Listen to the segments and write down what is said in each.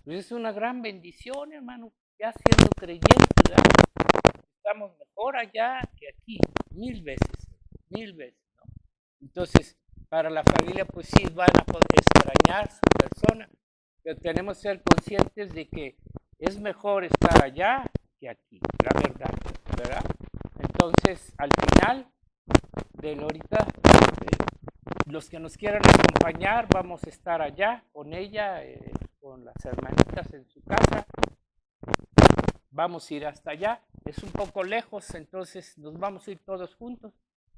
Pues es una gran bendición, hermano, ya siendo creyente, ¿verdad? Estamos mejor allá que aquí, mil veces, ¿no? Entonces, para la familia, pues sí, van a poder extrañar su persona, pero tenemos que ser conscientes de que es mejor estar allá que aquí, la verdad, ¿verdad? Entonces, al final de ahorita, los que nos quieran acompañar, vamos a estar allá con ella, con las hermanitas en su casa. Vamos a ir hasta allá. Es un poco lejos, entonces nos vamos a ir todos juntos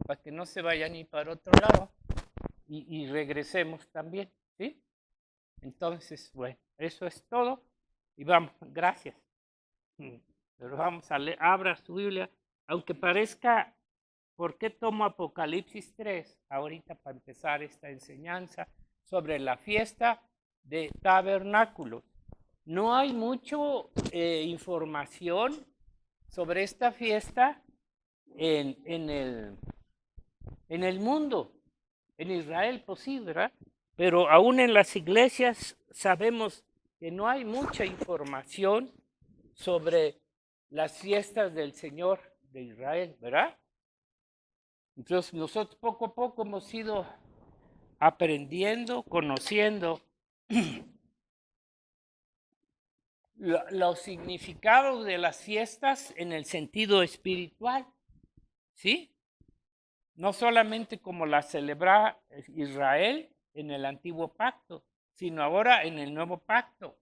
para que no se vayan ni para otro lado y regresemos también, ¿sí? Entonces, bueno, eso es todo y vamos, gracias. Pero vamos a leer, abra su Biblia, aunque parezca, ¿por qué tomo Apocalipsis 3 ahorita para empezar esta enseñanza sobre la fiesta de tabernáculos? No hay mucho información sobre esta fiesta en el mundo, en Israel, pues sí, ¿verdad? Pero aún en las iglesias sabemos que no hay mucha información sobre las fiestas del Señor de Israel, ¿verdad? Entonces nosotros poco a poco hemos ido aprendiendo, conociendo los significados de las fiestas en el sentido espiritual, ¿sí? No solamente como la celebra Israel en el antiguo pacto, sino ahora en el nuevo pacto.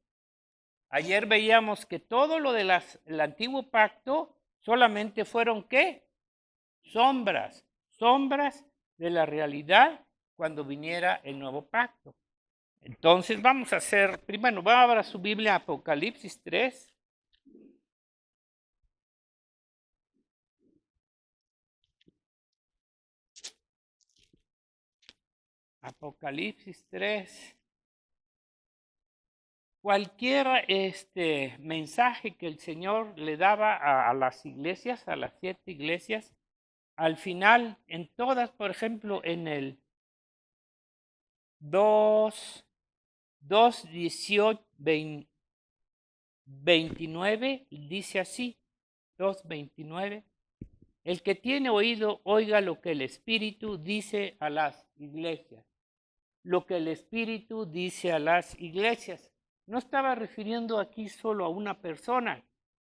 Ayer veíamos que todo lo del antiguo pacto solamente fueron ¿qué? Sombras de la realidad cuando viniera el nuevo pacto. Entonces vamos a hacer, primero, va a abrir su Biblia Apocalipsis 3. Apocalipsis 3. Cualquier mensaje que el Señor le daba a las iglesias, a las 7 iglesias, al final, en todas, por ejemplo, en el 2:29, dice así, 2:29, el que tiene oído, oiga lo que el Espíritu dice a las iglesias. Lo que el Espíritu dice a las iglesias. No estaba refiriendo aquí solo a una persona,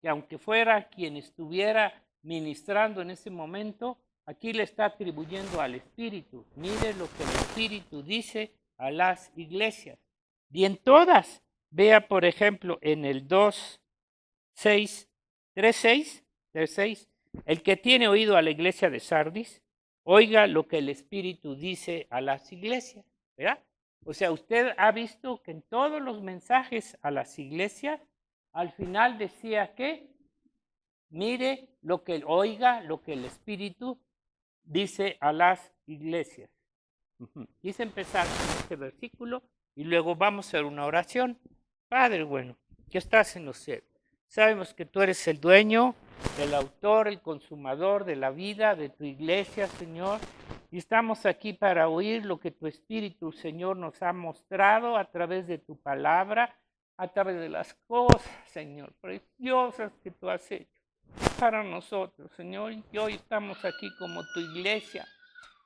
que aunque fuera quien estuviera ministrando en ese momento, aquí le está atribuyendo al Espíritu. Mire lo que el Espíritu dice a las iglesias. Y en todas, vea por ejemplo en el 3:6, el que tiene oído a la iglesia de Sardis, oiga lo que el Espíritu dice a las iglesias. ¿Verdad? O sea, usted ha visto que en todos los mensajes a las iglesias, al final decía que, mire oiga lo que el Espíritu dice a las iglesias. Quise empezar con este versículo y luego vamos a hacer una oración. Padre bueno, que estás en los cielos, sabemos que tú eres el dueño, el autor, el consumador de la vida de tu iglesia, Señor. Y estamos aquí para oír lo que tu Espíritu, Señor, nos ha mostrado a través de tu palabra, a través de las cosas, Señor, preciosas que tú has hecho para nosotros, Señor. Y hoy estamos aquí como tu iglesia,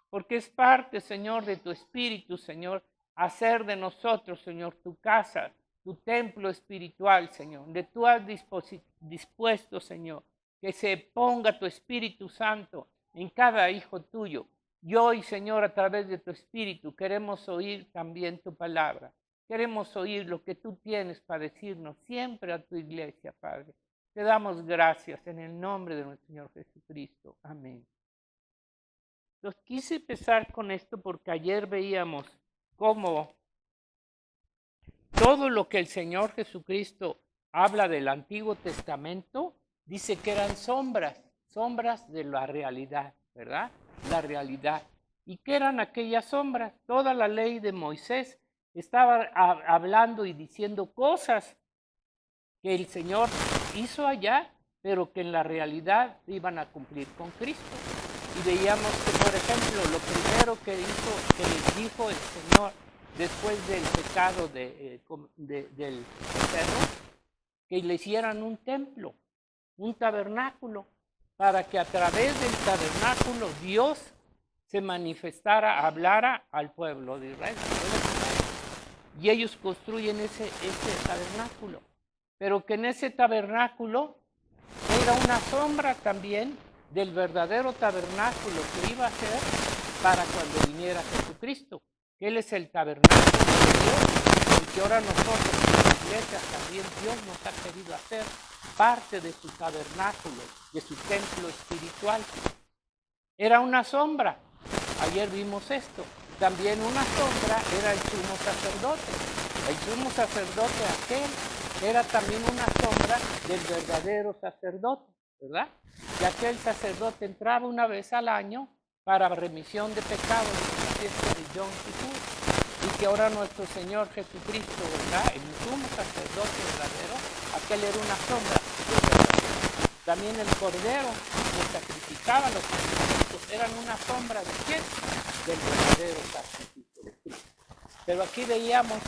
porque es parte, Señor, de tu Espíritu, Señor, hacer de nosotros, Señor, tu casa, tu templo espiritual, Señor, donde tú has dispuesto, Señor, que se ponga tu Espíritu Santo en cada hijo tuyo. Y hoy, Señor, a través de tu Espíritu, queremos oír también tu palabra. Queremos oír lo que tú tienes para decirnos siempre a tu iglesia, Padre. Te damos gracias en el nombre de nuestro Señor Jesucristo. Amén. Entonces, quise empezar con esto porque ayer veíamos cómo todo lo que el Señor Jesucristo habla del Antiguo Testamento, dice que eran sombras de la realidad, ¿verdad? La realidad. ¿Y qué eran aquellas sombras? Toda la ley de Moisés estaba hablando y diciendo cosas que el Señor hizo allá, pero que en la realidad iban a cumplir con Cristo. Y veíamos que, por ejemplo, lo primero que les dijo el Señor después del pecado del becerro, que le hicieran un templo, un tabernáculo, para que a través del tabernáculo Dios se manifestara, hablara al pueblo de Israel. Y ellos construyen ese tabernáculo. Pero que en ese tabernáculo era una sombra también del verdadero tabernáculo que iba a ser para cuando viniera Jesucristo. Él es el tabernáculo de Dios, y que ahora nosotros en la iglesia también Dios nos ha querido hacer parte de su tabernáculo, de su templo espiritual. Era una sombra. Ayer vimos esto. También una sombra era el sumo sacerdote. El sumo sacerdote aquel era también una sombra del verdadero sacerdote, ¿verdad? Ya que el sacerdote entraba una vez al año para remisión de pecados en la fiesta de Yom Kippur, y que ahora nuestro Señor Jesucristo, ¿verdad? El sumo sacerdote verdadero, aquel era una sombra del verdadero. También el cordero que sacrificaba los sacrificios eran una sombra de quién? Del verdadero sacrificio de Cristo. Pero aquí veíamos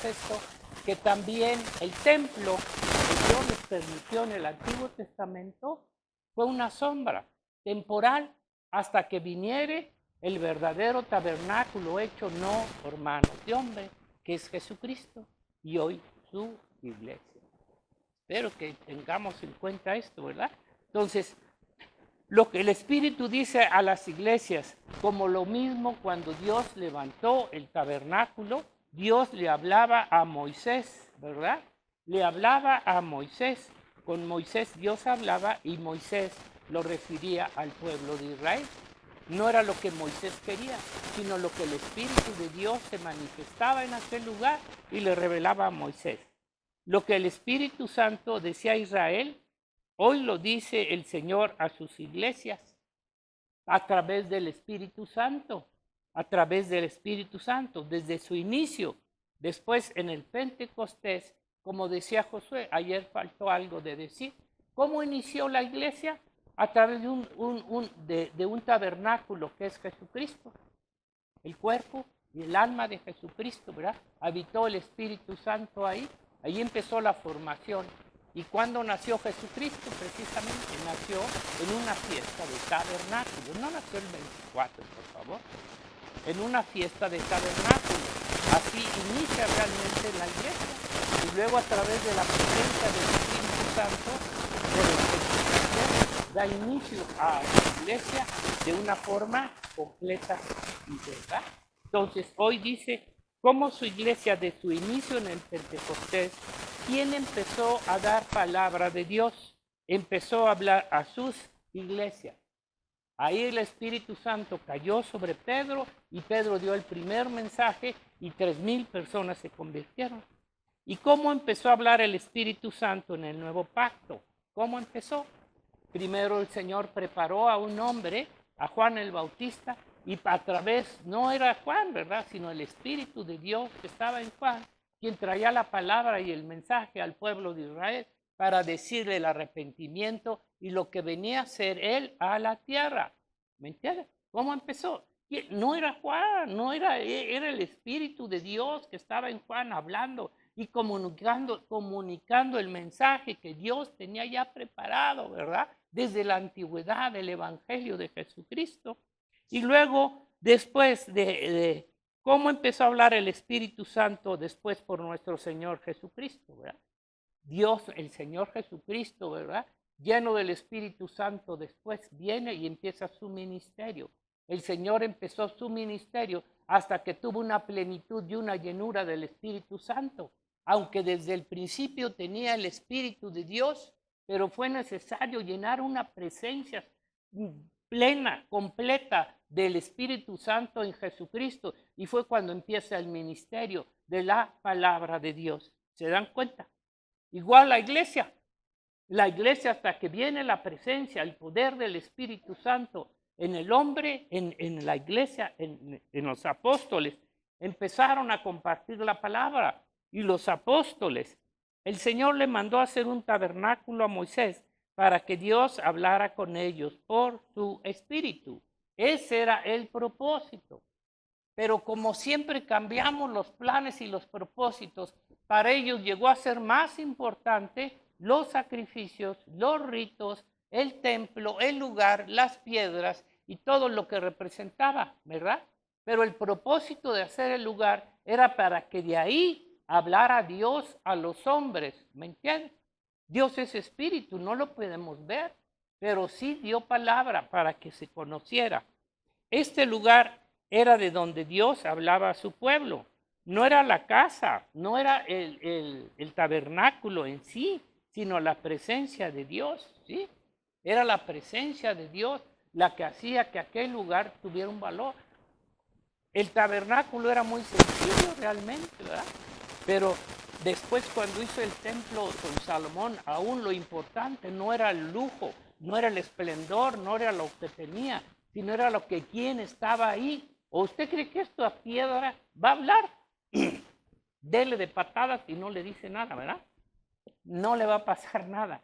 esto, que también el templo que Dios les permitió en el Antiguo Testamento fue una sombra temporal hasta que viniere el verdadero tabernáculo hecho no por manos de hombre, que es Jesucristo, y hoy su iglesia. Espero que tengamos en cuenta esto, ¿verdad? Entonces, lo que el Espíritu dice a las iglesias, como lo mismo cuando Dios levantó el tabernáculo, Dios le hablaba a Moisés, ¿verdad? Le hablaba a Moisés. Con Moisés Dios hablaba y Moisés lo refería al pueblo de Israel. No era lo que Moisés quería, sino lo que el Espíritu de Dios se manifestaba en aquel lugar y le revelaba a Moisés. Lo que el Espíritu Santo decía a Israel, hoy lo dice el Señor a sus iglesias a través del Espíritu Santo, a través del Espíritu Santo, desde su inicio. Después en el Pentecostés, como decía Josué, ayer faltó algo de decir, ¿cómo inició la iglesia? A través de un tabernáculo que es Jesucristo, el cuerpo y el alma de Jesucristo, ¿verdad? Habitó el Espíritu Santo ahí, ahí empezó la formación. ¿Y cuándo nació Jesucristo? Precisamente nació en una fiesta de tabernáculo. No nació el 24, por favor. En una fiesta de tabernáculo. Así inicia realmente la iglesia. Y luego a través de la presencia del Espíritu Santo, de la santificación, da inicio a la iglesia de una forma completa y verdad. Entonces, hoy dice, cómo su iglesia de su inicio en el Pentecostés, ¿quién empezó a dar palabra de Dios? Empezó a hablar a sus iglesias. Ahí el Espíritu Santo cayó sobre Pedro y Pedro dio el primer mensaje y 3,000 personas se convirtieron. ¿Y cómo empezó a hablar el Espíritu Santo en el nuevo pacto? ¿Cómo empezó? Primero el Señor preparó a un hombre, a Juan el Bautista, y a través, no era Juan, ¿verdad?, sino el Espíritu de Dios que estaba en Juan, quien traía la palabra y el mensaje al pueblo de Israel para decirle el arrepentimiento y lo que venía a hacer él a la tierra. ¿Me entiendes? ¿Cómo empezó? No era Juan, no era el Espíritu de Dios que estaba en Juan hablando y comunicando el mensaje que Dios tenía ya preparado, ¿verdad? Desde la antigüedad del Evangelio de Jesucristo. Y luego, después de ¿cómo empezó a hablar el Espíritu Santo después por nuestro Señor Jesucristo, ¿verdad? Dios, el Señor Jesucristo, ¿verdad?, lleno del Espíritu Santo, después viene y empieza su ministerio. El Señor empezó su ministerio hasta que tuvo una plenitud y una llenura del Espíritu Santo. Aunque desde el principio tenía el Espíritu de Dios, pero fue necesario llenar una presencia plena, completa del Espíritu Santo en Jesucristo. Y fue cuando empieza el ministerio de la palabra de Dios. ¿Se dan cuenta? Igual la iglesia hasta que viene la presencia, el poder del Espíritu Santo en el hombre, en la iglesia, en los apóstoles, empezaron a compartir la palabra. Y los apóstoles, el Señor le mandó a hacer un tabernáculo a Moisés para que Dios hablara con ellos por su Espíritu. Ese era el propósito. Pero como siempre cambiamos los planes y los propósitos, para ellos llegó a ser más importante los sacrificios, los ritos, el templo, el lugar, las piedras y todo lo que representaba, ¿verdad? Pero el propósito de hacer el lugar era para que de ahí hablara Dios a los hombres, ¿me entiendes? Dios es espíritu, no lo podemos ver, pero sí dio palabra para que se conociera. Este lugar era de donde Dios hablaba a su pueblo. No era la casa, no era el tabernáculo en sí, sino la presencia de Dios, ¿sí? Era la presencia de Dios la que hacía que aquel lugar tuviera un valor. El tabernáculo era muy sencillo realmente, ¿verdad? Pero después cuando hizo el templo con Salomón, aún lo importante no era el lujo, no era el esplendor, no era lo que tenía, sino era lo que quien estaba ahí. ¿O usted cree que esto a piedra va a hablar? Dele de patadas y no le dice nada, ¿verdad? No le va a pasar nada.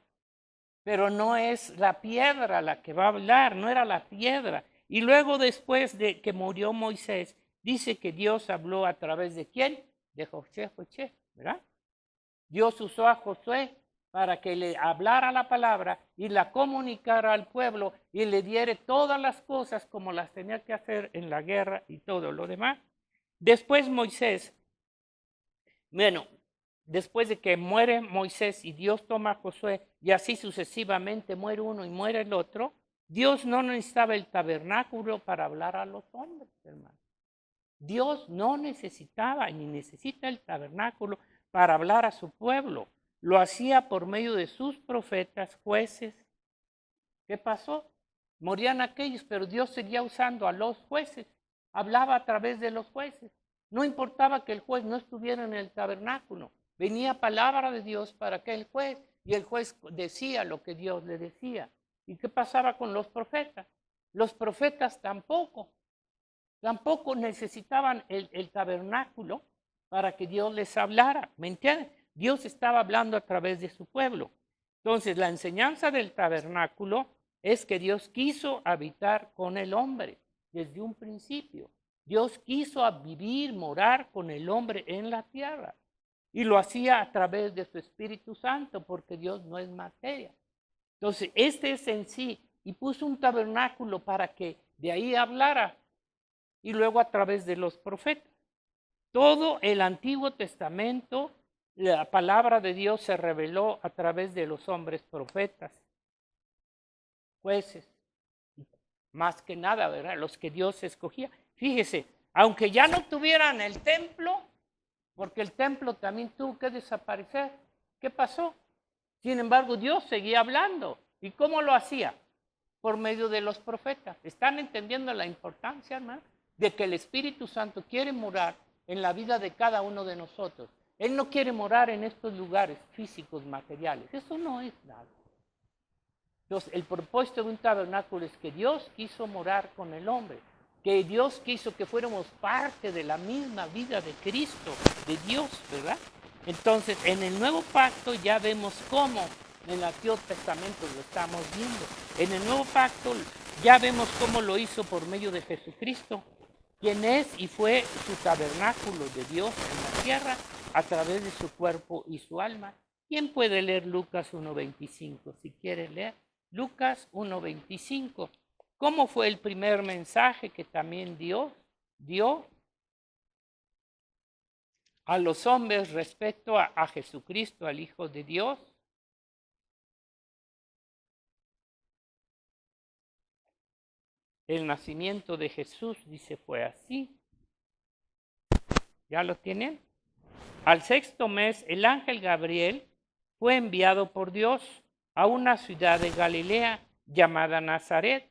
Pero no es la piedra la que va a hablar, no era la piedra. Y luego después de que murió Moisés, dice que Dios habló a través de ¿quién? De Josué, ¿verdad? Dios usó a Josué para que le hablara la palabra y la comunicara al pueblo y le diera todas las cosas como las tenía que hacer en la guerra y todo lo demás. Después Moisés, bueno, después de que muere Moisés y Dios toma a Josué y así sucesivamente muere uno y muere el otro, Dios no necesitaba el tabernáculo para hablar a los hombres, hermano. Dios no necesitaba ni necesita el tabernáculo para hablar a su pueblo. Lo hacía por medio de sus profetas, jueces. ¿Qué pasó? Morían aquellos, pero Dios seguía usando a los jueces. Hablaba a través de los jueces. No importaba que el juez no estuviera en el tabernáculo. Venía palabra de Dios para aquel juez y el juez decía lo que Dios le decía. ¿Y qué pasaba con los profetas? Los profetas tampoco necesitaban el tabernáculo para que Dios les hablara, ¿me entiendes? Dios estaba hablando a través de su pueblo. Entonces, la enseñanza del tabernáculo es que Dios quiso habitar con el hombre desde un principio. Dios quiso vivir, morar con el hombre en la tierra. Y lo hacía a través de su Espíritu Santo, porque Dios no es materia. Entonces, este es en sí, y puso un tabernáculo para que de ahí hablara, y luego a través de los profetas. Todo el Antiguo Testamento, la palabra de Dios se reveló a través de los hombres profetas, jueces, más que nada, ¿verdad? Los que Dios escogía. Fíjese, aunque ya no tuvieran el templo, porque el templo también tuvo que desaparecer, ¿qué pasó? Sin embargo, Dios seguía hablando. ¿Y cómo lo hacía? Por medio de los profetas. ¿Están entendiendo la importancia, hermano? De que el Espíritu Santo quiere morar en la vida de cada uno de nosotros. Él no quiere morar en estos lugares físicos, materiales. Eso no es nada. Entonces, el propósito de un tabernáculo es que Dios quiso morar con el hombre, que Dios quiso que fuéramos parte de la misma vida de Cristo, de Dios, ¿verdad? Entonces, en el Nuevo Pacto ya vemos cómo, en el Antiguo Testamento lo estamos viendo. En el Nuevo Pacto ya vemos cómo lo hizo por medio de Jesucristo, quien es y fue su tabernáculo de Dios en la tierra a través de su cuerpo y su alma. ¿Quién puede leer Lucas 1:25? Si quiere leer Lucas 1:25. ¿Cómo fue el primer mensaje que también Dios dio a los hombres respecto a Jesucristo, al Hijo de Dios? El nacimiento de Jesús, dice, fue así. ¿Ya lo tienen? Al sexto mes, el ángel Gabriel fue enviado por Dios a una ciudad de Galilea llamada Nazaret,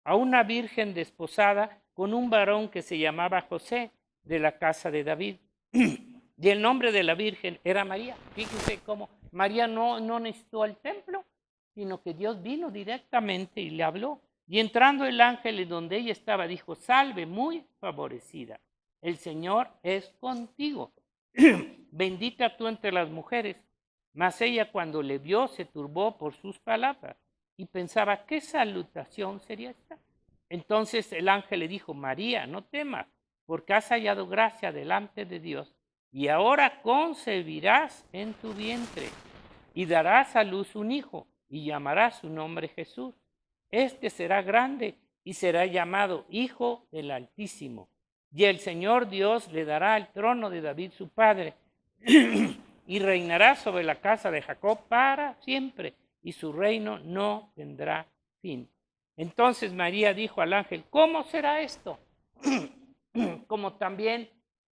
a una virgen desposada con un varón que se llamaba José, de la casa de David. Y el nombre de la virgen era María. Fíjense cómo María no necesitó al templo, sino que Dios vino directamente y le habló. Y entrando el ángel en donde ella estaba, dijo: salve, muy favorecida, el Señor es contigo. Bendita tú entre las mujeres. Mas ella, cuando le vio, se turbó por sus palabras y pensaba: ¿qué salutación sería esta? Entonces el ángel le dijo: María, no temas, porque has hallado gracia delante de Dios, y ahora concebirás en tu vientre, y darás a luz un hijo, y llamarás su nombre Jesús. Este será grande, y será llamado Hijo del Altísimo. Y el Señor Dios le dará el trono de David su padre, y reinará sobre la casa de Jacob para siempre, y su reino no tendrá fin. Entonces María dijo al ángel, ¿cómo será esto? Como también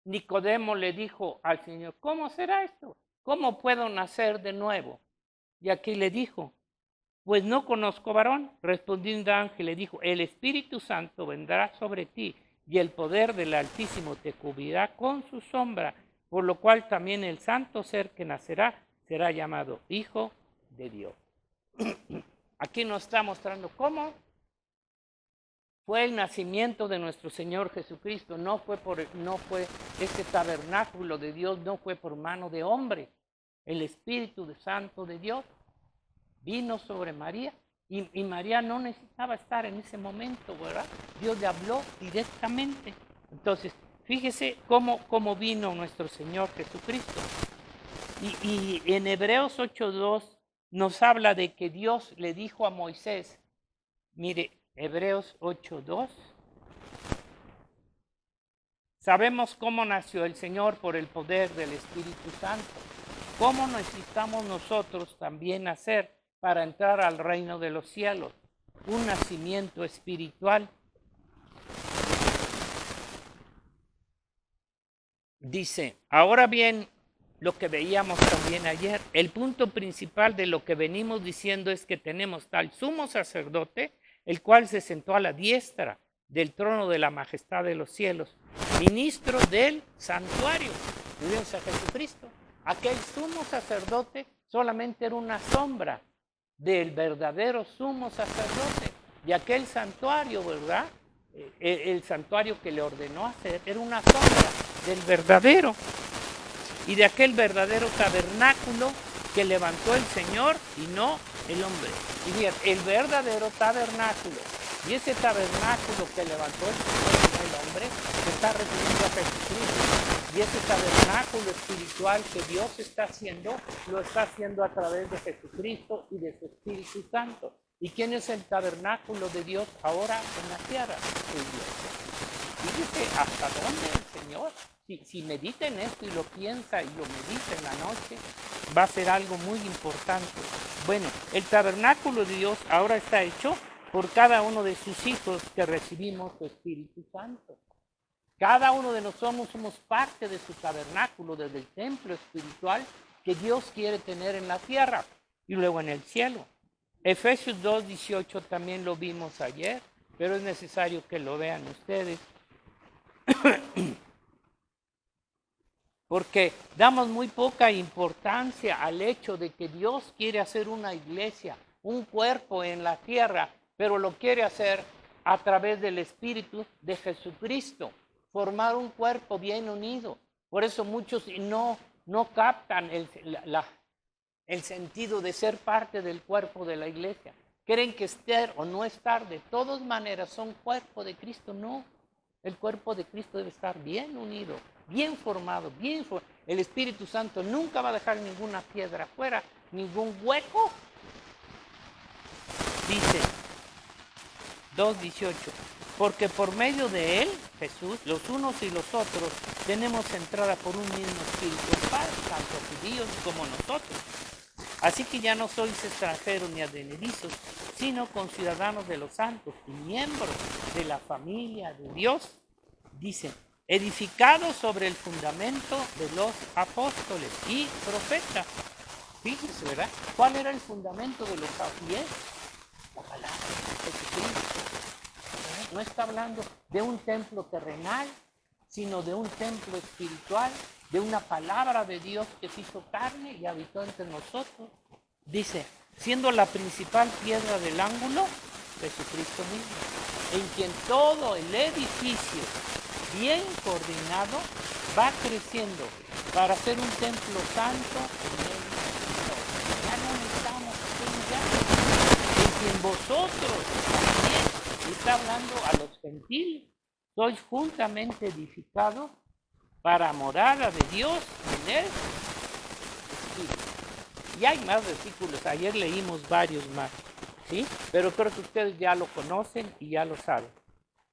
Nicodemo le dijo al Señor, ¿cómo será esto? ¿Cómo puedo nacer de nuevo? Y aquí le dijo, pues no conozco varón. Respondiendo el ángel le dijo, el Espíritu Santo vendrá sobre ti, y el poder del Altísimo te cubrirá con su sombra, por lo cual también el santo ser que nacerá será llamado Hijo de Dios. Aquí nos está mostrando cómo fue el nacimiento de nuestro Señor Jesucristo. No fue este tabernáculo de Dios, no fue por mano de hombre. El Espíritu Santo de Dios vino sobre María, y María no necesitaba estar en ese momento, ¿verdad? Dios le habló directamente. Entonces, fíjese cómo vino nuestro Señor Jesucristo. Y en Hebreos 8:2 nos habla de que Dios le dijo a Moisés, mire, Hebreos 8:2, sabemos cómo nació el Señor por el poder del Espíritu Santo. ¿Cómo necesitamos nosotros también nacer para entrar al reino de los cielos? Un nacimiento espiritual. Dice, ahora bien, lo que veíamos también ayer, el punto principal de lo que venimos diciendo es que tenemos tal sumo sacerdote, el cual se sentó a la diestra del trono de la majestad de los cielos, ministro del santuario. Vivimos a Jesucristo. Aquel sumo sacerdote solamente era una sombra del verdadero sumo sacerdote. Y aquel santuario, ¿verdad? El santuario que le ordenó hacer era una sombra del verdadero. Y de aquel verdadero tabernáculo que levantó el Señor y no el hombre. Y bien, el verdadero tabernáculo, y ese tabernáculo que levantó el Señor y no el hombre, se está refiriendo a Jesucristo. Y ese tabernáculo espiritual que Dios está haciendo, lo está haciendo a través de Jesucristo y de su Espíritu Santo. ¿Y quién es el tabernáculo de Dios ahora en la tierra? El Dios. Fíjese hasta dónde el Señor, si medita en esto y lo piensa y lo medita en la noche, va a ser algo muy importante. Bueno, el tabernáculo de Dios ahora está hecho por cada uno de sus hijos que recibimos su Espíritu Santo. Cada uno de nosotros somos parte de su tabernáculo, desde el templo espiritual que Dios quiere tener en la tierra y luego en el cielo. Efesios 2:18 también lo vimos ayer, pero es necesario que lo vean ustedes. Porque damos muy poca importancia al hecho de que Dios quiere hacer una iglesia, un cuerpo en la tierra, pero lo quiere hacer a través del Espíritu de Jesucristo, formar un cuerpo bien unido. Por eso muchos no captan el sentido de ser parte del cuerpo de la iglesia. Creen que estar o no estar, de todas maneras, son cuerpo de Cristo. No, el cuerpo de Cristo debe estar bien unido, bien formado, el Espíritu Santo nunca va a dejar ninguna piedra afuera, ningún hueco. Dice 2:18, porque por medio de él, Jesús, los unos y los otros, tenemos entrada por un mismo Espíritu, el Padre, tanto judíos como nosotros. Así que ya no sois extranjeros ni advenedizos, sino conciudadanos de los santos y miembros de la familia de Dios. Dice, edificados sobre el fundamento de los apóstoles y profetas. Fíjense, ¿verdad? ¿Cuál era el fundamento de los apóstoles? La palabra de Jesucristo. No está hablando de un templo terrenal, sino de un templo espiritual, de una palabra de Dios que se hizo carne y habitó entre nosotros. Dice, siendo la principal piedra del ángulo, Jesucristo mismo, en quien todo el edificio bien coordinado va creciendo para ser un templo santo en el Señor. Ya no necesitamos en quien vosotros también, está hablando a los gentiles, sois juntamente edificados para morada de Dios en el Espíritu. Y hay más versículos, ayer leímos varios más, ¿sí? Pero creo que ustedes ya lo conocen y ya lo saben.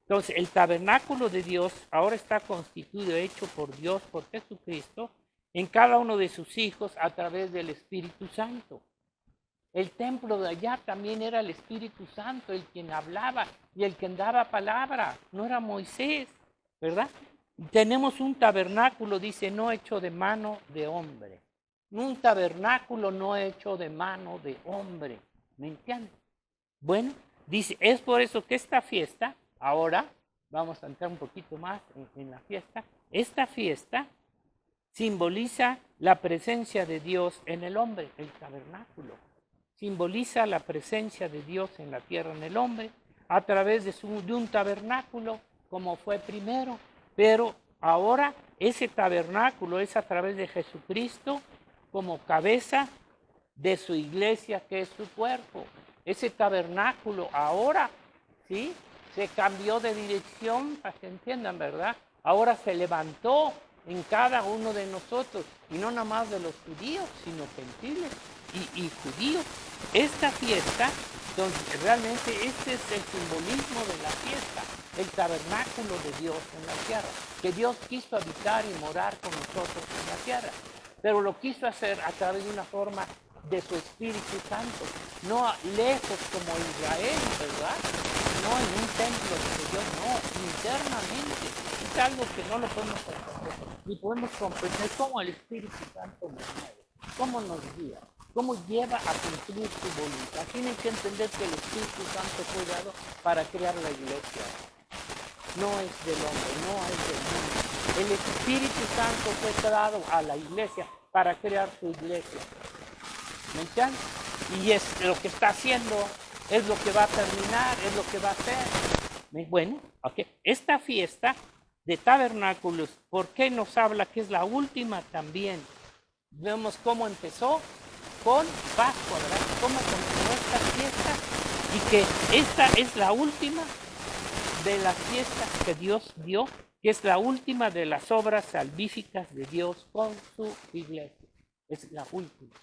Entonces, el tabernáculo de Dios ahora está constituido, hecho por Dios, por Jesucristo, en cada uno de sus hijos a través del Espíritu Santo. El templo de allá también era el Espíritu Santo, el quien hablaba y el quien daba palabra, no era Moisés, ¿verdad? Tenemos un tabernáculo, dice, no hecho de mano de hombre. Un tabernáculo no hecho de mano de hombre, ¿me entiendes? Bueno, dice, es por eso que esta fiesta, ahora vamos a entrar un poquito más en la fiesta, esta fiesta simboliza la presencia de Dios en el hombre, el tabernáculo. Simboliza la presencia de Dios en la tierra, en el hombre, a través de un tabernáculo, como fue primero. Pero ahora ese tabernáculo es a través de Jesucristo como cabeza de su iglesia, que es su cuerpo. Ese tabernáculo ahora, ¿sí?, se cambió de dirección, para que entiendan, ¿verdad? Ahora se levantó en cada uno de nosotros, y no nada más de los judíos, sino gentiles y judíos. Esta fiesta, entonces, realmente este es el simbolismo de la fiesta, el tabernáculo de Dios en la tierra, que Dios quiso habitar y morar con nosotros en la tierra, pero lo quiso hacer a través de una forma de su Espíritu Santo, no lejos como Israel, ¿verdad? No en un templo de Dios, no, internamente. Es algo que no lo podemos comprender, ni podemos comprender cómo el Espíritu Santo nos mueve, cómo nos guía, cómo lleva a cumplir su voluntad. Tienen que entender que el Espíritu Santo fue dado para crear la iglesia. No es del hombre, no es del mundo. El Espíritu Santo fue dado a la iglesia para crear su iglesia. ¿Me entiendes? Y es lo que está haciendo, es lo que va a terminar, es lo que va a hacer. Bueno, okay. Esta fiesta de tabernáculos, ¿por qué nos habla que es la última también? Vemos cómo empezó con Pascua, ¿verdad? Cómo continuó esta fiesta y que esta es la última de las fiestas que Dios dio, que es la última de las obras salvíficas de Dios con su iglesia. Es la última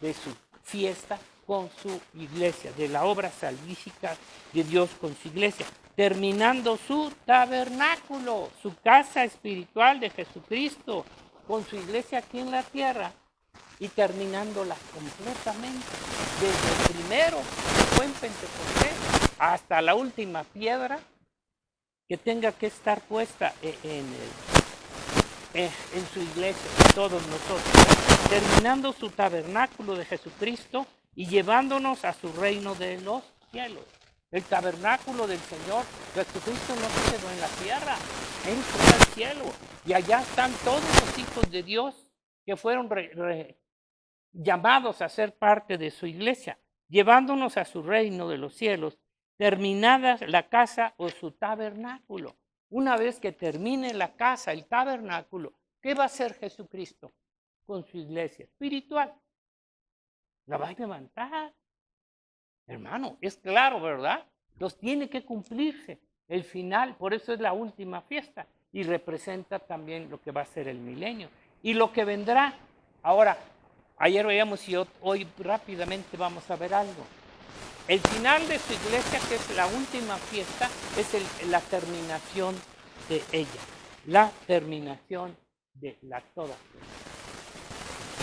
de su fiesta con su iglesia, de la obra salvífica de Dios con su iglesia, terminando su tabernáculo, su casa espiritual de Jesucristo, con su iglesia aquí en la tierra, y terminándola completamente, desde el primero que fue en Pentecostés hasta la última piedra que tenga que estar puesta en su iglesia, todos nosotros, terminando su tabernáculo de Jesucristo y llevándonos a su reino de los cielos. El tabernáculo del Señor Jesucristo no se quedó en la tierra, Él fue al cielo, y allá están todos los hijos de Dios que fueron llamados a ser parte de su iglesia, llevándonos a su reino de los cielos, terminada la casa o su tabernáculo. Una vez que termine la casa, el tabernáculo, ¿qué va a hacer Jesucristo con su iglesia espiritual? La va a levantar. Hermano, es claro, ¿verdad? Entonces tiene que cumplirse el final, por eso es la última fiesta y representa también lo que va a ser el milenio y lo que vendrá. Ahora, ayer veíamos y hoy rápidamente vamos a ver algo. El final de su iglesia, que es la última fiesta, es la terminación de ella, la terminación de la toda.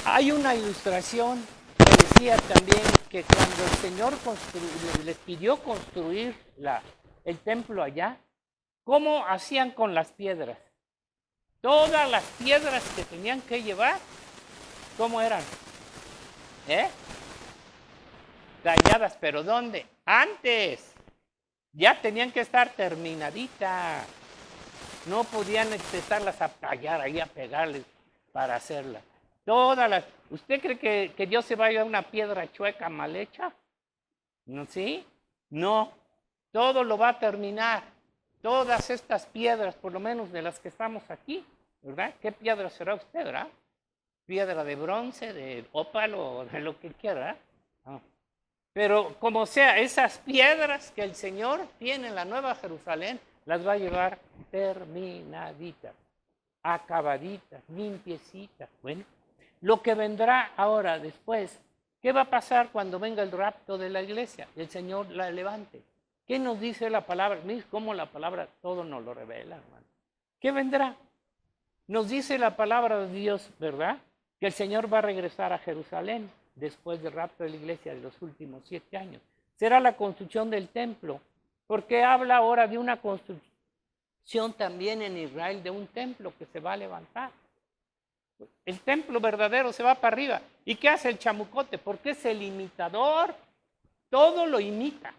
Hay una ilustración que decía también que cuando el Señor les pidió construir el templo allá, ¿cómo hacían con las piedras? Todas las piedras que tenían que llevar, ¿cómo eran? Dañadas, pero ¿dónde? Antes. Ya tenían que estar terminaditas. No podían empezarlas a tallar ahí, a pegarles para hacerlas. ¿Usted cree que Dios se va a llevar una piedra chueca mal hecha? ¿No? ¿Sí? No. Todo lo va a terminar. Todas estas piedras, por lo menos de las que estamos aquí, ¿verdad? ¿Qué piedra será usted, verdad? Piedra de bronce, de ópalo, de lo que quiera, ¿verdad? Pero como sea, esas piedras que el Señor tiene en la Nueva Jerusalén las va a llevar terminaditas, acabaditas, limpiecitas. Bueno, lo que vendrá ahora después, ¿qué va a pasar cuando venga el rapto de la iglesia? El Señor la levante. ¿Qué nos dice la palabra? Mira cómo la palabra todo nos lo revela, hermano. ¿Qué vendrá? Nos dice la palabra de Dios, ¿verdad? Que el Señor va a regresar a Jerusalén después del rapto de la iglesia de los últimos 7 años. Será la construcción del templo, porque habla ahora de una construcción también en Israel, de un templo que se va a levantar. El templo verdadero se va para arriba. ¿Y qué hace el chamucote? Porque es el imitador. Todo lo imita.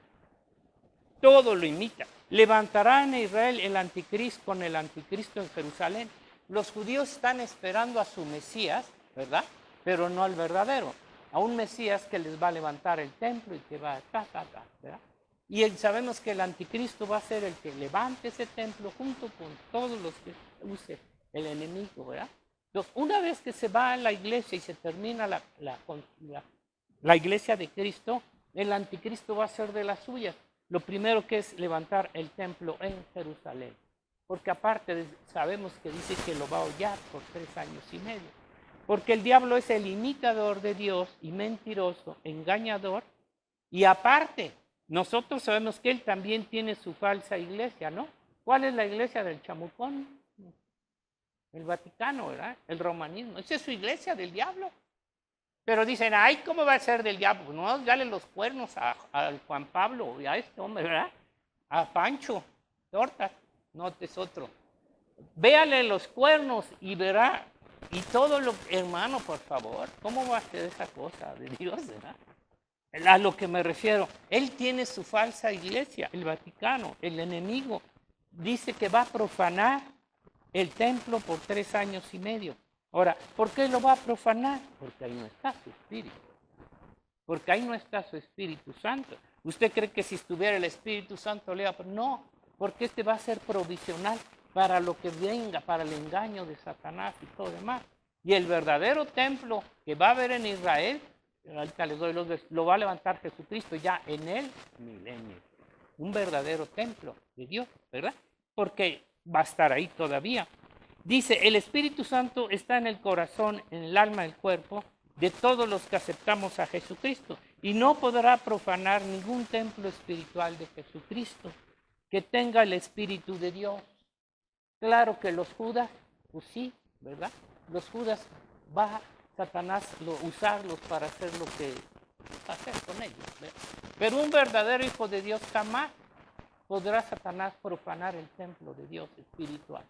Todo lo imita. Levantará en Israel el anticristo con el anticristo en Jerusalén. Los judíos están esperando a su Mesías, ¿verdad? Pero no al verdadero. A un Mesías que les va a levantar el templo y que va a ¿verdad? Y sabemos que el anticristo va a ser el que levante ese templo junto con todos los que use el enemigo, ¿verdad? Entonces, una vez que se va a la iglesia y se termina la iglesia de Cristo, el anticristo va a ser de las suyas. Lo primero que es levantar el templo en Jerusalén. Porque aparte sabemos que dice que lo va a hollar por 3 años y medio. Porque el diablo es el imitador de Dios y mentiroso, engañador. Y aparte, nosotros sabemos que él también tiene su falsa iglesia, ¿no? ¿Cuál es la iglesia del chamucón? El Vaticano, ¿verdad? El romanismo. Esa es su iglesia del diablo. Pero dicen, ay, ¿cómo va a ser del diablo? No, dale los cuernos a Juan Pablo y a este hombre, ¿verdad? A Pancho, tortas, no es otro. Véale los cuernos y verá. Y todo lo, hermano, por favor, ¿cómo va a ser esa cosa de Dios, verdad? A lo que me refiero, él tiene su falsa iglesia, el Vaticano, el enemigo. Dice que va a profanar el templo por 3 años y medio. Ahora, ¿por qué lo va a profanar? Porque ahí no está su espíritu. Porque ahí no está su Espíritu Santo. ¿Usted cree que si estuviera el Espíritu Santo le va a... No, porque este va a ser provisional para lo que venga, para el engaño de Satanás y todo demás. Y el verdadero templo que va a haber en Israel, ahorita les doy lo va a levantar Jesucristo ya en el milenio. Un verdadero templo de Dios, ¿verdad? Porque va a estar ahí todavía. Dice, el Espíritu Santo está en el corazón, en el alma, el cuerpo de todos los que aceptamos a Jesucristo. Y no podrá profanar ningún templo espiritual de Jesucristo que tenga el Espíritu de Dios. Claro que los judas, pues sí, ¿verdad? Los judas va Satanás usarlos para hacer lo que va a hacer con ellos, ¿verdad? Pero un verdadero hijo de Dios jamás podrá Satanás profanar el templo de Dios espiritual.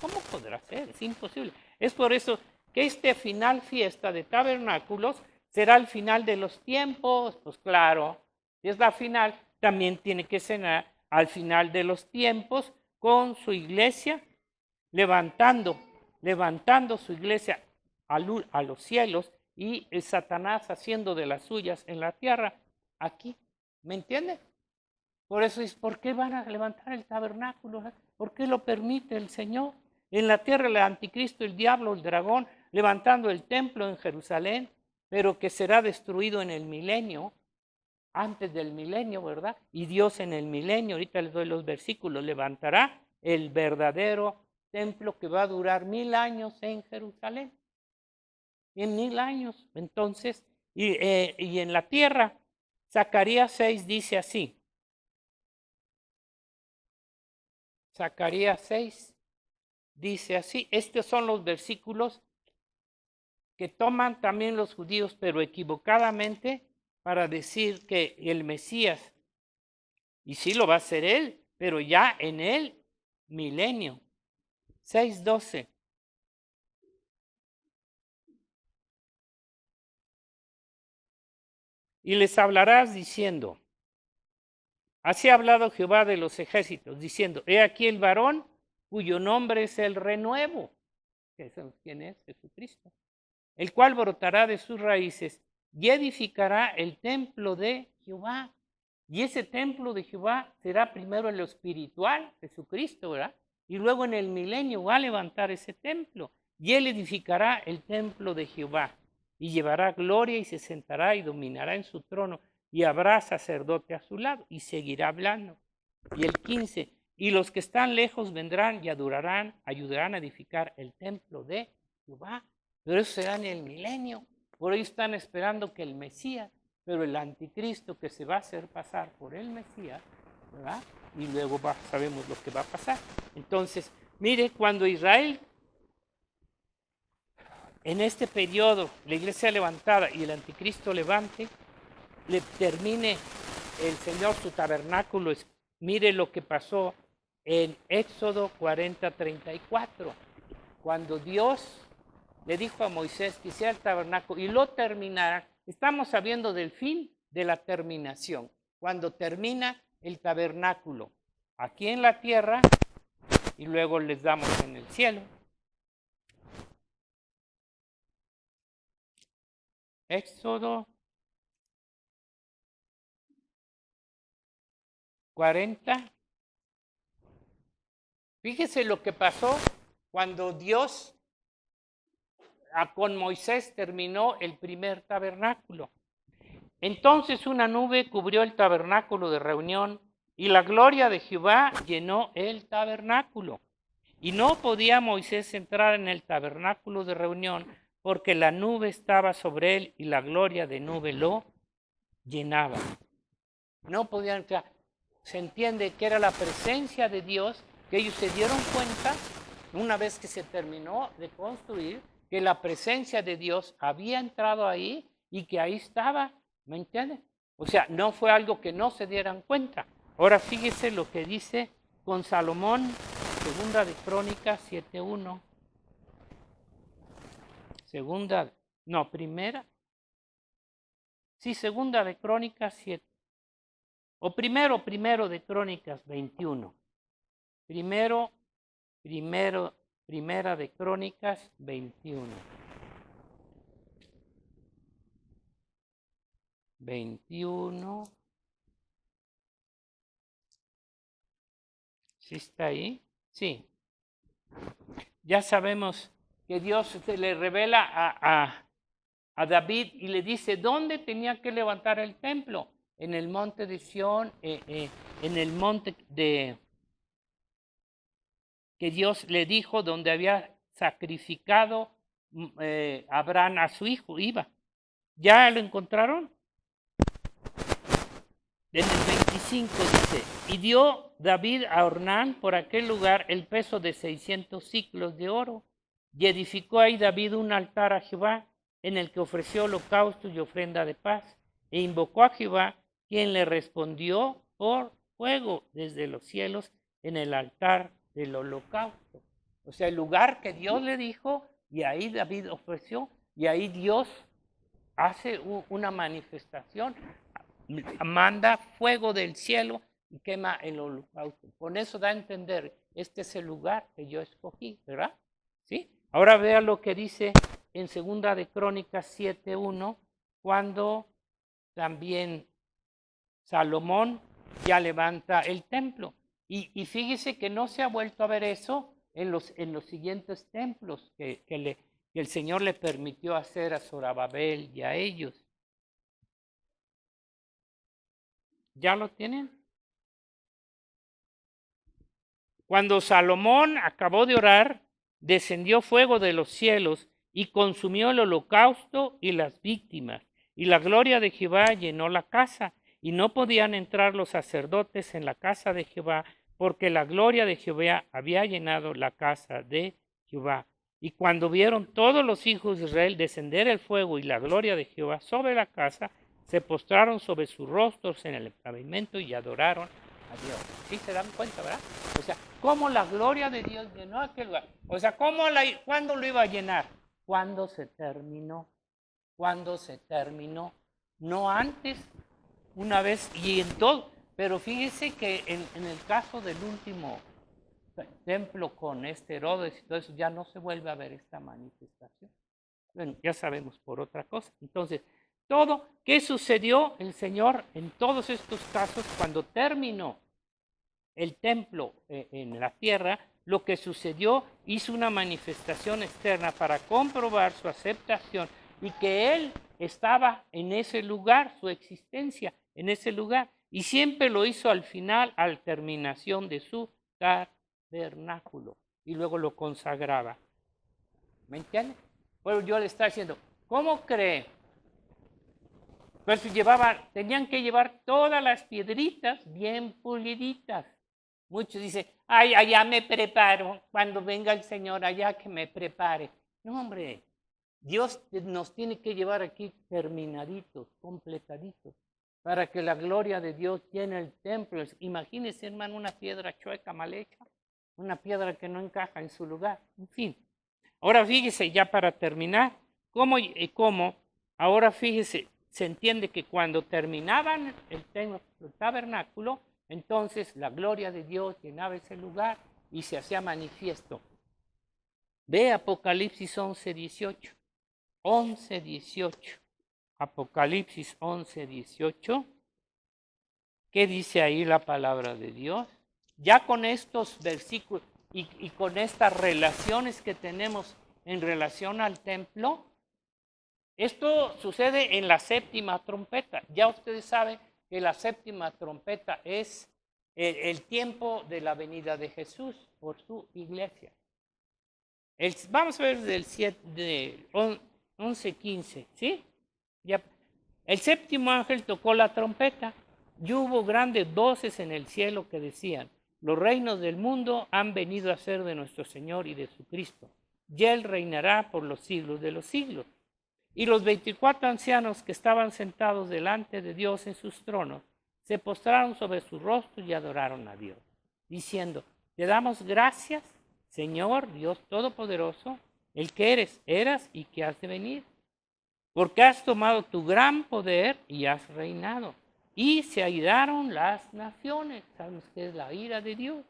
¿Cómo podrá ser? Es imposible. Es por eso que esta final fiesta de tabernáculos será el final de los tiempos. Pues claro, si es la final, también tiene que ser al final de los tiempos con su iglesia, levantando su iglesia a los cielos y el Satanás haciendo de las suyas en la tierra aquí. ¿Me entiende? Por eso es, ¿por qué van a levantar el tabernáculo? ¿Por qué lo permite el Señor? En la tierra el anticristo, el diablo, el dragón, levantando el templo en Jerusalén, pero que será destruido en el milenio, antes del milenio, ¿verdad? Y Dios en el milenio, ahorita les doy los versículos, levantará el verdadero templo que va a durar 1000 años en Jerusalén. En 1000 años, entonces, y en la tierra, Zacarías 6 dice así. Zacarías 6 dice así. Estos son los versículos que toman también los judíos, pero equivocadamente, para decir que el Mesías, y sí lo va a hacer él, pero ya en el milenio. 6:12. Y les hablarás diciendo, así ha hablado Jehová de los ejércitos, diciendo, he aquí el varón cuyo nombre es el renuevo. ¿Quién es? Jesucristo. El cual brotará de sus raíces y edificará el templo de Jehová. Y ese templo de Jehová será primero en lo espiritual, Jesucristo, ¿verdad? Y luego en el milenio va a levantar ese templo. Y él edificará el templo de Jehová. Y llevará gloria y se sentará y dominará en su trono. Y habrá sacerdote a su lado y seguirá hablando. Y el 15, y los que están lejos vendrán y ayudarán a edificar el templo de Jehová. Pero eso será en el milenio. Por ello están esperando que el Mesías, pero el anticristo que se va a hacer pasar por el Mesías, ¿verdad? Y luego sabemos lo que va a pasar. Entonces, mire, cuando Israel, en este periodo, la iglesia levantada y el anticristo levante, le termine el Señor su tabernáculo, mire lo que pasó en Éxodo 40:34, cuando Dios le dijo a Moisés que hiciera el tabernáculo y lo terminara. Estamos sabiendo del fin de la terminación, cuando termina el tabernáculo aquí en la tierra y luego les damos en el cielo. Éxodo 40. Fíjese lo que pasó cuando Dios con Moisés terminó el primer tabernáculo. Entonces una nube cubrió el tabernáculo de reunión y la gloria de Jehová llenó el tabernáculo. Y no podía Moisés entrar en el tabernáculo de reunión porque la nube estaba sobre él y la gloria de nube lo llenaba. No podían entrar. Se entiende que era la presencia de Dios, que ellos se dieron cuenta, una vez que se terminó de construir, que la presencia de Dios había entrado ahí y que ahí estaba, ¿me entiende? O sea, no fue algo que no se dieran cuenta. Ahora fíjese lo que dice con Salomón, segunda de Crónicas 7:1. Segunda de Crónicas 7. O primero de Crónicas 21. Primera de Crónicas 21. 21. ¿Sí está ahí? Sí. Ya sabemos que Dios se le revela a David y le dice dónde tenía que levantar el templo. En el monte de Sión, en el monte que Dios le dijo donde había sacrificado Abraham a su hijo, iba. ¿Ya lo encontraron? En el 25 dice, y dio David a Ornán por aquel lugar el peso de 600 siclos de oro, y edificó ahí David un altar a Jehová, en el que ofreció holocausto y ofrenda de paz, e invocó a Jehová, quien le respondió por fuego desde los cielos en el altar del holocausto. O sea, el lugar que Dios le dijo, y ahí David ofreció, y ahí Dios hace una manifestación, manda fuego del cielo y quema el holocausto. Con eso da a entender, este es el lugar que yo escogí, ¿verdad? ¿Sí? Ahora vea lo que dice en segunda de Crónicas 7:1, cuando también Salomón ya levanta el templo. Y fíjese que no se ha vuelto a ver eso en los siguientes templos que el Señor le permitió hacer a Zorobabel y a ellos. ¿Ya lo tienen? Cuando Salomón acabó de orar, descendió fuego de los cielos y consumió el holocausto y las víctimas. Y la gloria de Jehová llenó la casa, y no podían entrar los sacerdotes en la casa de Jehová, porque la gloria de Jehová había llenado la casa de Jehová. Y cuando vieron todos los hijos de Israel descender el fuego y la gloria de Jehová sobre la casa, se postraron sobre sus rostros en el pavimento y adoraron a Dios. ¿Sí se dan cuenta, verdad? O sea, cómo la gloria de Dios llenó aquel lugar. O sea, ¿cuándo lo iba a llenar? Cuando se terminó. Cuando se terminó. No antes, una vez y en todo. Pero fíjese que en el caso del último templo con Herodes y todo eso, ya no se vuelve a ver esta manifestación. Bueno, ya sabemos por otra cosa. Entonces, ¿qué sucedió? El Señor en todos estos casos, cuando terminó el templo en la tierra, lo que sucedió, hizo una manifestación externa para comprobar su aceptación y que Él estaba en ese lugar, su existencia en ese lugar, y siempre lo hizo al final, al terminación de su tabernáculo y luego lo consagraba. ¿Me entiende? Bueno, yo le estaba diciendo, ¿cómo cree? Pues tenían que llevar todas las piedritas bien puliditas. Muchos dicen, ay, allá me preparo, cuando venga el Señor, allá que me prepare. No, hombre, Dios nos tiene que llevar aquí terminaditos, completaditos, para que la gloria de Dios llene el templo. Imagínese, hermano, una piedra chueca, mal hecha, una piedra que no encaja en su lugar. En fin, ahora fíjese, ya para terminar, cómo ahora fíjese, se entiende que cuando terminaban el tabernáculo, entonces la gloria de Dios llenaba ese lugar y se hacía manifiesto. Ve Apocalipsis 11:18. 11:18. Apocalipsis 11:18. ¿Qué dice ahí la palabra de Dios? Ya con estos versículos y con estas relaciones que tenemos en relación al templo, esto sucede en la séptima trompeta. Ya ustedes saben que la séptima trompeta es el tiempo de la venida de Jesús por su iglesia. Vamos a ver del 11:15, ¿sí? Ya. El séptimo ángel tocó la trompeta y hubo grandes voces en el cielo que decían, los reinos del mundo han venido a ser de nuestro Señor y de su Cristo, y Él reinará por los siglos de los siglos. Y los 24 ancianos que estaban sentados delante de Dios en sus tronos, se postraron sobre sus rostros y adoraron a Dios, diciendo, te damos gracias, Señor Dios Todopoderoso, el que eras y que has de venir, porque has tomado tu gran poder y has reinado. Y se airaron las naciones, ¿saben ustedes la ira de Dios?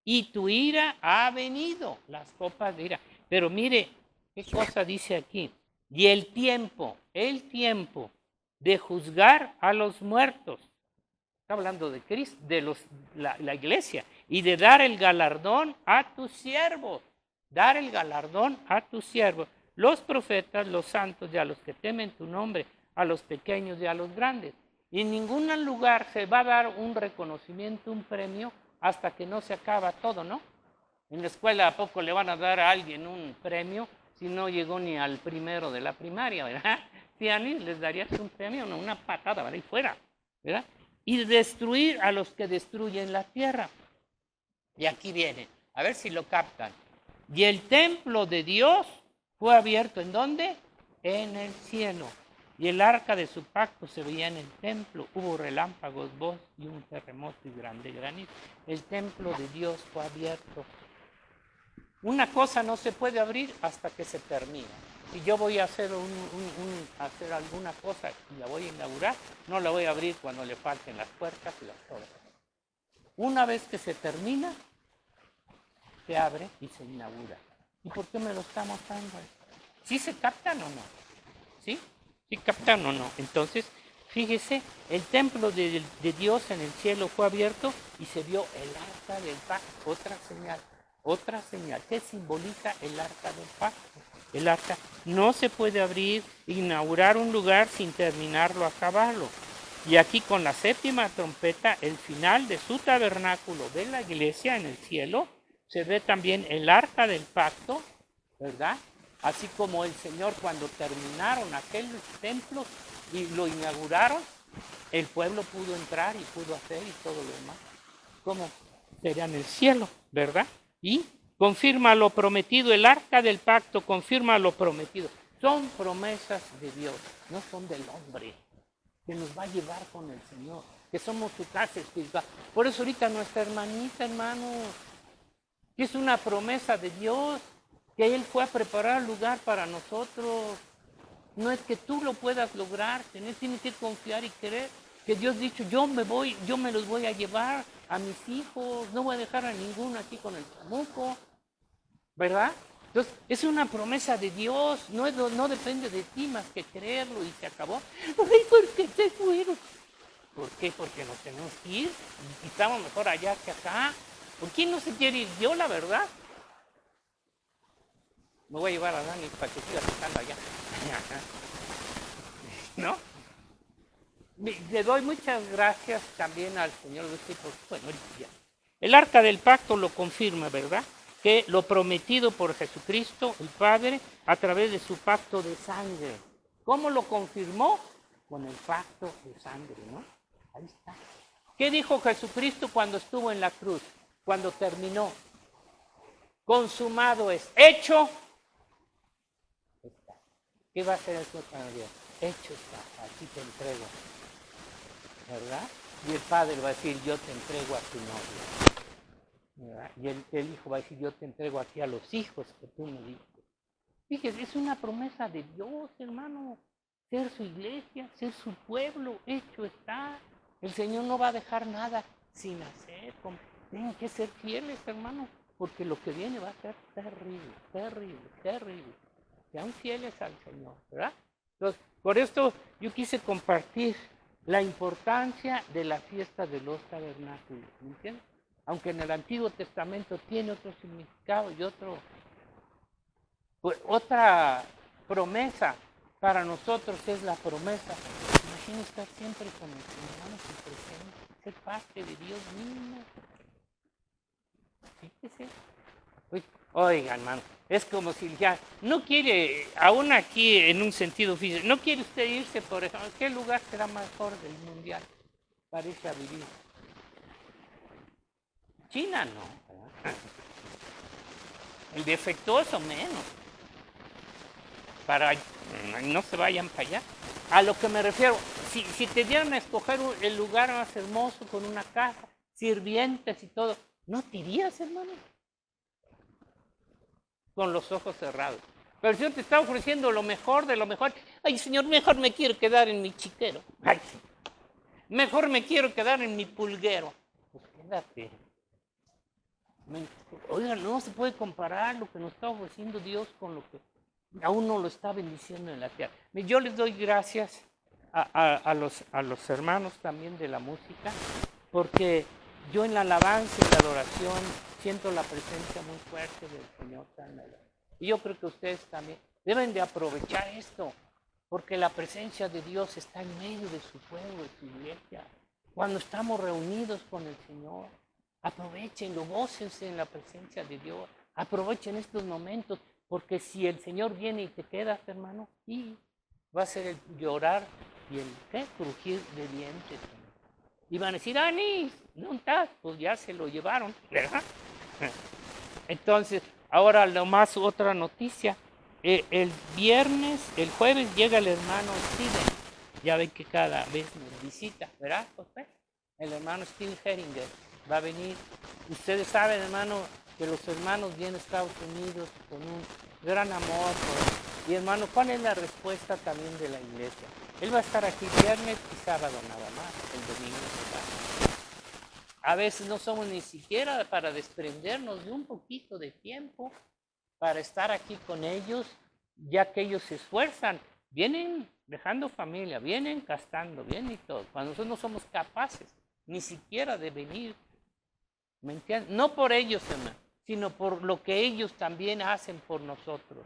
Y tu ira ha venido, las copas de ira. Pero mire, ¿qué cosa dice aquí? Y el tiempo de juzgar a los muertos. Está hablando de Cristo, de la iglesia. Y de dar el galardón a tus siervos. Dar el galardón a tus siervos. Los profetas, los santos y a los que temen tu nombre, a los pequeños y a los grandes. Y en ningún lugar se va a dar un reconocimiento, un premio, hasta que no se acaba todo, ¿no? En la escuela ¿a poco le van a dar a alguien un premio si no llegó ni al primero de la primaria, ¿verdad? Si a mí les darías un premio, no, una patada, ¿verdad? Y fuera, ¿verdad? Y destruir a los que destruyen la tierra. Y aquí viene, a ver si lo captan. Y el templo de Dios fue abierto, ¿en dónde? En el cielo. Y el arca de su pacto se veía en el templo. Hubo relámpagos, voz y un terremoto y grande granizo. El templo de Dios fue abierto. Una cosa no se puede abrir hasta que se termine. Si yo voy a hacer, hacer alguna cosa y la voy a inaugurar, no la voy a abrir cuando le falten las puertas y las torres. Una vez que se termina, se abre y se inaugura. ¿Y por qué me lo está mostrando? ¿Sí se captan o no? ¿Sí? ¿Sí captan o no? Entonces, fíjese, el templo de Dios en el cielo fue abierto y se vio el arca del pacto. Otra señal. ¿Qué simboliza el arca del pacto? El arca no se puede abrir, inaugurar un lugar sin terminarlo, acabarlo. Y aquí con la séptima trompeta, el final de su tabernáculo de la iglesia en el cielo, se ve también el arca del pacto, ¿verdad? Así como el Señor cuando terminaron aquellos templos y lo inauguraron, el pueblo pudo entrar y pudo hacer y todo lo demás. ¿Cómo sería en el cielo, verdad? Y confirma lo prometido, el arca del pacto confirma lo prometido. Son promesas de Dios, no son del hombre, que nos va a llevar con el Señor, que somos su casa espiritual. Por eso ahorita nuestra hermanita, hermano, que es una promesa de Dios, que Él fue a preparar lugar para nosotros. No es que tú lo puedas lograr, tienes que confiar y creer que Dios ha dicho, yo me los voy a llevar a mis hijos, no voy a dejar a ninguno aquí con el chamuco, ¿verdad? Entonces, es una promesa de Dios, no depende de ti más que creerlo y se acabó. Ay, ¿por qué se fueron? ¿Por qué? Porque nos tenemos que ir y estamos mejor allá que acá. ¿Por quién no se quiere ir? Yo, la verdad. Me voy a llevar a Dani para que siga estando allá. ¿No? Le doy muchas gracias también al Señor Luis, porque, bueno, ya El arca del pacto lo confirma, ¿verdad? Que lo prometido por Jesucristo, el Padre, a través de su pacto de sangre. ¿Cómo lo confirmó? Con el pacto de sangre, ¿no? Ahí está. ¿Qué dijo Jesucristo cuando estuvo en la cruz? Cuando terminó. Consumado es. Hecho. Está. ¿Qué va a hacer el Señor cuando diga? Hecho está. Aquí te entrego. ¿Verdad? Y el Padre va a decir, yo te entrego a tu novia. ¿Verdad? Y el Hijo va a decir, yo te entrego aquí a los hijos que tú me diste. Fíjese, es una promesa de Dios, hermano. Ser su iglesia, ser su pueblo, hecho está. El Señor no va a dejar nada sin hacer. Tienen que ser fieles, hermano, porque lo que viene va a ser terrible, terrible, terrible. Sean fieles al Señor, ¿verdad? Entonces, por esto yo quise compartir la importancia de la fiesta de los tabernáculos, ¿me entiendes? Aunque en el Antiguo Testamento tiene otro significado y otra promesa, para nosotros es la promesa. Imagina estar siempre con el Señor, hermano, su presencia, ser parte de Dios mismo. Fíjese. Oigan, hermano, es como si ya no quiere, aún aquí en un sentido físico, no quiere usted irse, por ejemplo, ¿qué lugar será mejor del mundial para irse a vivir? China no, ¿verdad? El defectuoso menos, para no se vayan para allá. A lo que me refiero, si te dieran a escoger el lugar más hermoso con una casa, sirvientes y todo, ¿no te irías, hermano? Con los ojos cerrados. Pero el Señor te está ofreciendo lo mejor de lo mejor. Ay, Señor, mejor me quiero quedar en mi chiquero. Ay, mejor me quiero quedar en mi pulguero. Pues quédate. Oiga, no se puede comparar lo que nos está ofreciendo Dios con lo que a uno lo está bendiciendo en la tierra. Yo les doy gracias a los hermanos también de la música, porque yo en la alabanza y la adoración siento la presencia muy fuerte del Señor. Y yo creo que ustedes también deben de aprovechar esto, porque la presencia de Dios está en medio de su pueblo, de su iglesia. Cuando estamos reunidos con el Señor, aprovechenlo, gócense en la presencia de Dios, aprovechen estos momentos, porque si el Señor viene y te quedas, hermano, y va a ser el llorar y el crujir de dientes. Y van a decir, Ani, no estás, pues ya se lo llevaron, ¿verdad? Entonces, ahora nomás otra noticia. El jueves llega el hermano Steven. Ya ven que cada vez nos visita, ¿verdad? Pues, el hermano Steven Heringer va a venir. Ustedes saben, hermano, que los hermanos vienen a Estados Unidos con un gran amor. Y hermano, ¿cuál es la respuesta también de la iglesia? Él va a estar aquí viernes y sábado nada más, el domingo se va. A veces no somos ni siquiera para desprendernos de un poquito de tiempo para estar aquí con ellos, ya que ellos se esfuerzan, vienen dejando familia, vienen gastando, vienen y todo. Cuando nosotros no somos capaces ni siquiera de venir, ¿me entiendes? No por ellos, hermano, sino por lo que ellos también hacen por nosotros.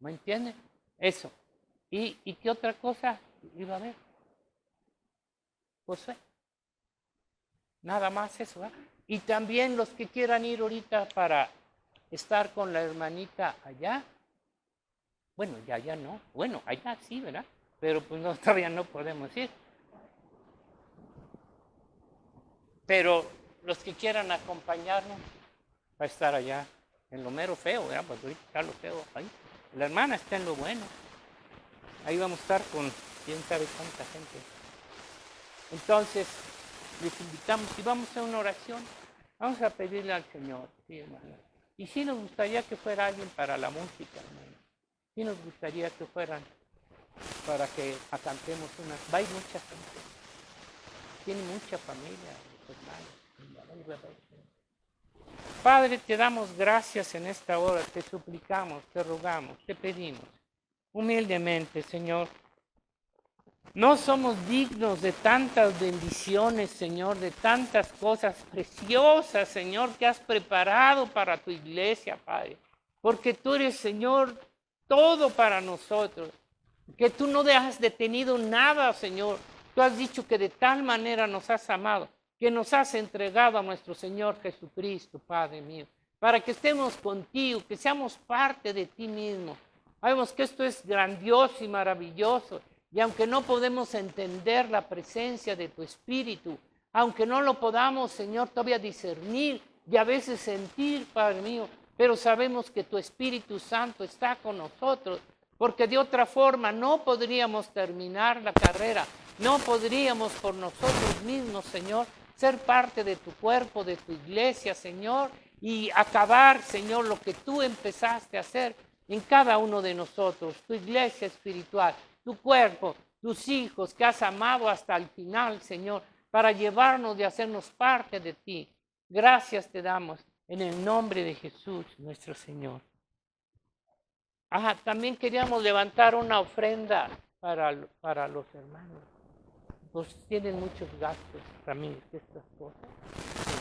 ¿Me entiendes? Eso. ¿Y qué otra cosa iba a haber? Pues nada más eso, ¿verdad? Y también los que quieran ir ahorita para estar con la hermanita allá. Bueno, ya no. Bueno, allá sí, ¿verdad? Pero pues no, todavía no podemos ir. Pero los que quieran acompañarnos va a estar allá en lo mero feo, ¿verdad? Pues ahorita está lo feo ahí. La hermana está en lo bueno. Ahí vamos a estar con quién sabe cuánta gente. Entonces, les invitamos y vamos a hacer una oración. Vamos a pedirle al Señor, sí, hermano. Y sí nos gustaría que fuera alguien para la música, hermano. Sí nos gustaría que fueran para que cantemos una. Va a ir mucha gente. Tiene mucha familia, hermanos. Padre, te damos gracias en esta hora. Te suplicamos, te rogamos, te pedimos. Humildemente, Señor. No somos dignos de tantas bendiciones, Señor, de tantas cosas preciosas, Señor, que has preparado para tu iglesia, Padre. Porque tú eres, Señor, todo para nosotros. Que tú no has detenido nada, Señor. Tú has dicho que de tal manera nos has amado, que nos has entregado a nuestro Señor Jesucristo, Padre mío, para que estemos contigo, que seamos parte de ti mismo. Sabemos que esto es grandioso y maravilloso, y aunque no podemos entender la presencia de tu Espíritu, aunque no lo podamos, Señor, todavía discernir y a veces sentir, Padre mío, pero sabemos que tu Espíritu Santo está con nosotros, porque de otra forma no podríamos terminar la carrera, no podríamos por nosotros mismos, Señor, ser parte de tu cuerpo, de tu iglesia, Señor, y acabar, Señor, lo que tú empezaste a hacer en cada uno de nosotros, tu iglesia espiritual, tu cuerpo, tus hijos que has amado hasta el final, Señor, para llevarnos y hacernos parte de ti. Gracias te damos en el nombre de Jesús, nuestro Señor. También queríamos levantar una ofrenda para los hermanos. Pues tienen muchos gastos, Ramírez, estas cosas.